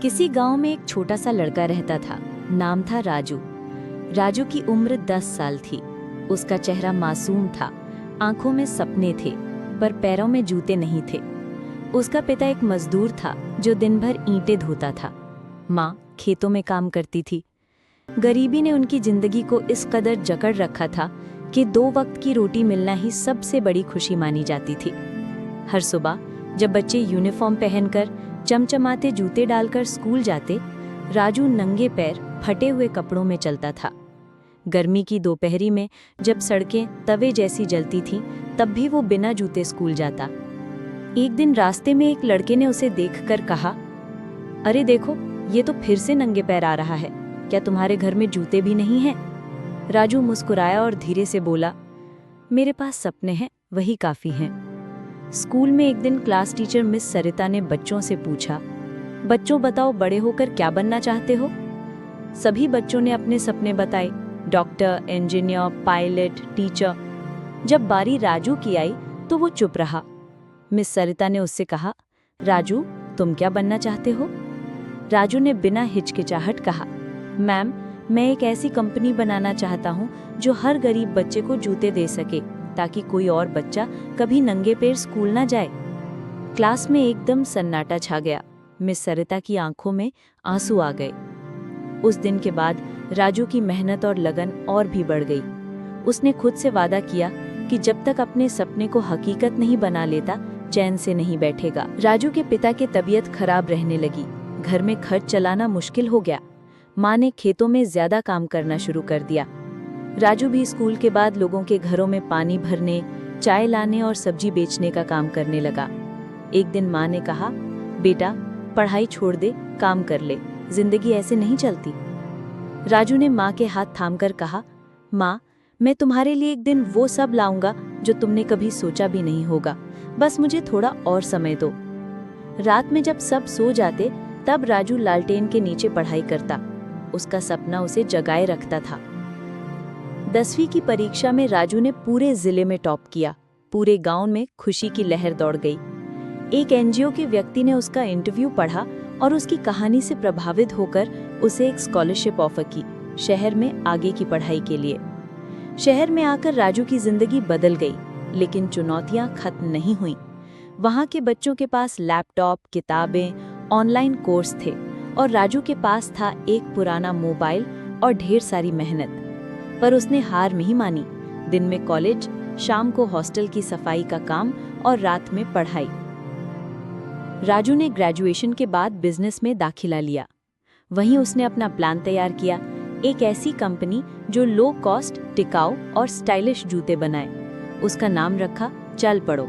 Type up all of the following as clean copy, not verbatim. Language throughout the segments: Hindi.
किसी गांव में एक छोटा सा लड़का रहता था। नाम था राजू। राजू की उम्र 10 साल थी। उसका चेहरा मासूम था, आंखों में सपने थे, पर पैरों में जूते नहीं थे। उसका पिता एक मजदूर था जो दिन भर ईंटें धोता था। माँ खेतों में काम करती थी। गरीबी ने उनकी जिंदगी को इस कदर जकड़ रखा था कि 2 वक्त की रोटी मिलना ही सबसे बड़ी खुशी मानी जाती थी। हर सुबह जब बच्चे यूनिफॉर्म पहनकर चमचमाते जूते डालकर स्कूल जाते, राजू नंगे पैर फटे हुए कपड़ों में चलता था। गर्मी की दोपहरी में जब सड़कें तवे जैसी जलती थीं, तब भी वो बिना जूते स्कूल जाता। एक दिन रास्ते में एक लड़के ने उसे देखकर कहा, अरे देखो, ये तो फिर से नंगे पैर आ रहा है। क्या तुम्हारे घर में जूते भी नहीं हैं? राजू मुस्कुराया और धीरे से बोला, मेरे पास सपने हैं, वही काफी हैं। स्कूल में एक दिन क्लास टीचर मिस सरिता ने बच्चों से पूछा, बच्चों बताओ, बड़े होकर क्या बनना चाहते हो? सभी बच्चों ने अपने सपने बताए, डॉक्टर, इंजीनियर, पायलट, टीचर। जब बारी राजू की आई तो वो चुप रहा। मिस सरिता ने उससे कहा, राजू, तुम क्या बनना चाहते हो? राजू ने बिना हिचकिचाहट कहा, मैम, मैं एक ऐसी कंपनी बनाना चाहता हूँ जो हर गरीब बच्चे को जूते दे सके, ताकि कोई और बच्चा कभी नंगे पैर स्कूल ना जाए। क्लास में एकदम सन्नाटा छा गया। मिस सरिता की आंखों में आंसू आ गए। उस दिन के बाद राजू की मेहनत और लगन और भी बढ़ गई। उसने खुद से वादा किया कि जब तक अपने सपने को हकीकत नहीं बना लेता, चैन से नहीं बैठेगा। राजू के पिता की तबीयत खराब रहने लगी। घर में खर्च चलाना मुश्किल हो गया। माँ ने खेतों में ज्यादा काम करना शुरू कर दिया। राजू भी स्कूल के बाद लोगों के घरों में पानी भरने, चाय लाने और सब्जी बेचने का काम करने लगा। एक दिन माँ ने कहा, बेटा, पढ़ाई छोड़ दे, काम कर ले, जिंदगी ऐसे नहीं चलती। राजू ने माँ के हाथ थामकर कहा, माँ, मैं तुम्हारे लिए एक दिन वो सब लाऊंगा जो तुमने कभी सोचा भी नहीं होगा, बस मुझे थोड़ा और समय दो। रात में जब सब सो जाते, तब राजू लालटेन के नीचे पढ़ाई करता। उसका सपना उसे जगाए रखता था। 10वीं की परीक्षा में राजू ने पूरे जिले में टॉप किया। पूरे गांव में खुशी की लहर दौड़ गई। एक एनजीओ के व्यक्ति ने उसका इंटरव्यू पढ़ा और उसकी कहानी से प्रभावित होकर उसे एक स्कॉलरशिप ऑफर की, शहर में आगे की पढ़ाई के लिए। शहर में आकर राजू की जिंदगी बदल गई, लेकिन चुनौतियां खत्म नहीं हुईं। वहां के बच्चों के पास लैपटॉप, किताबें, ऑनलाइन कोर्स थे और राजू के पास था एक पुराना मोबाइल और ढेर सारी मेहनत। पर उसने हार नहीं मानी। दिन में कॉलेज, शाम को हॉस्टल की सफाई का काम और रात में पढ़ाई। राजू ने ग्रेजुएशन के बाद बिजनेस में दाखिला लिया। वहीं उसने अपना प्लान तैयार किया, एक ऐसी कंपनी जो लो कॉस्ट, टिकाऊ और स्टाइलिश जूते बनाए। उसका नाम रखा चल पड़ो।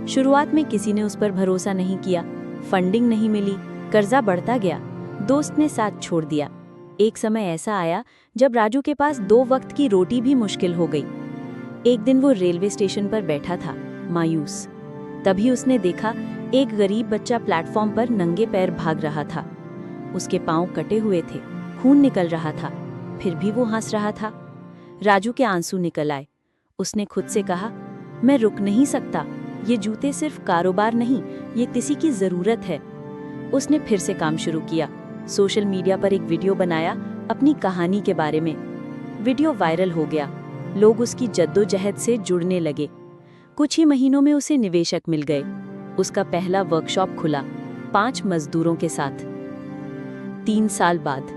शुरुआत में किसी ने उस पर भरोसा नहीं किया। फंडिंग नहीं मिली, कर्जा बढ़ता गया, दोस्त ने साथ छोड़ दिया। एक समय ऐसा आया जब राजू के पास 2 वक्त की रोटी भी मुश्किल हो गई। एक दिन वो रेलवे स्टेशन पर बैठा था, मायूस। तभी उसने देखा एक गरीब बच्चा प्लेटफॉर्म पर नंगे पैर भाग रहा था। उसके पांव कटे हुए थे, खून निकल रहा था, फिर भी वो हंस रहा था। राजू के आंसू निकल आए। उसने खुद से कहा, मैं रुक नहीं सकता, ये जूते सिर्फ कारोबार नहीं, ये किसी की जरूरत है। उसने फिर से काम शुरू किया। सोशल मीडिया पर एक वीडियो बनाया अपनी कहानी के बारे में। वीडियो वायरल हो गया। लोग उसकी जद्दोजहद से जुड़ने लगे। कुछ ही महीनों में उसे निवेशक मिल गए। उसका पहला वर्कशॉप खुला, 5 मजदूरों के साथ। 3 साल बाद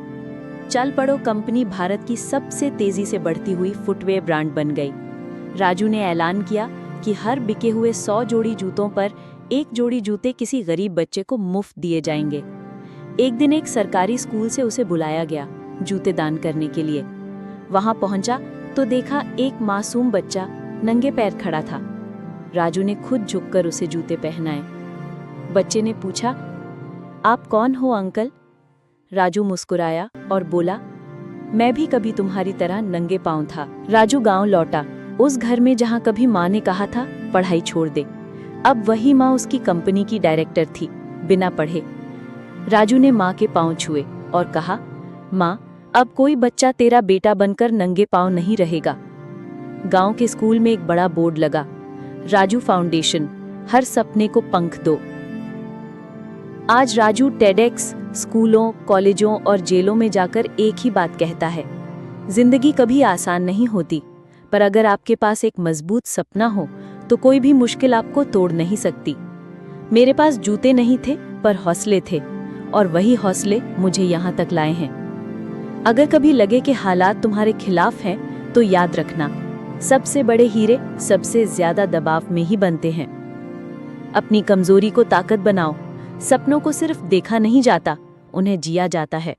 चल पड़ो कंपनी भारत की सबसे तेजी से बढ़ती हुई फुटवेयर ब्रांड बन गई। राजू ने ऐलान किया कि हर बिके हुए 100 जोड़ी जूतों पर 1 जोड़ी जूते किसी गरीब बच्चे को मुफ्त दिए जाएंगे। एक दिन एक सरकारी स्कूल से उसे बुलाया गया जूते दान करने के लिए। वहां पहुंचा तो देखा एक मासूम बच्चा नंगे पैर खड़ा था। राजू ने खुद झुककर उसे जूते पहनाए। बच्चे ने पूछा, आप कौन हो अंकल? राजू मुस्कुराया और बोला, मैं भी कभी तुम्हारी तरह नंगे पांव था। राजू गांव लौटा, उस घर में जहां कभी माँ ने कहा था पढ़ाई छोड़ दे। अब वही माँ उसकी कंपनी की डायरेक्टर थी, बिना पढ़े। राजू ने माँ के पांव छुए और कहा, माँ, अब कोई बच्चा तेरा बेटा बनकर नंगे पांव नहीं रहेगा। गांव के स्कूल में एक बड़ा बोर्ड लगा, राजू फाउंडेशन, हर सपने को पंख दो। आज राजू टेडेक्स, स्कूलों, कॉलेजों और जेलों में जाकर एक ही बात कहता है, जिंदगी कभी आसान नहीं होती, पर अगर आपके पास एक मजबूत सपना हो तो कोई भी मुश्किल आपको तोड़ नहीं सकती। मेरे पास जूते नहीं थे पर हौसले थे, और वही हौसले मुझे यहाँ तक लाए हैं। अगर कभी लगे कि हालात तुम्हारे खिलाफ हैं, तो याद रखना, सबसे बड़े हीरे सबसे ज्यादा दबाव में ही बनते हैं। अपनी कमजोरी को ताकत बनाओ। सपनों को सिर्फ देखा नहीं जाता, उन्हें जिया जाता है।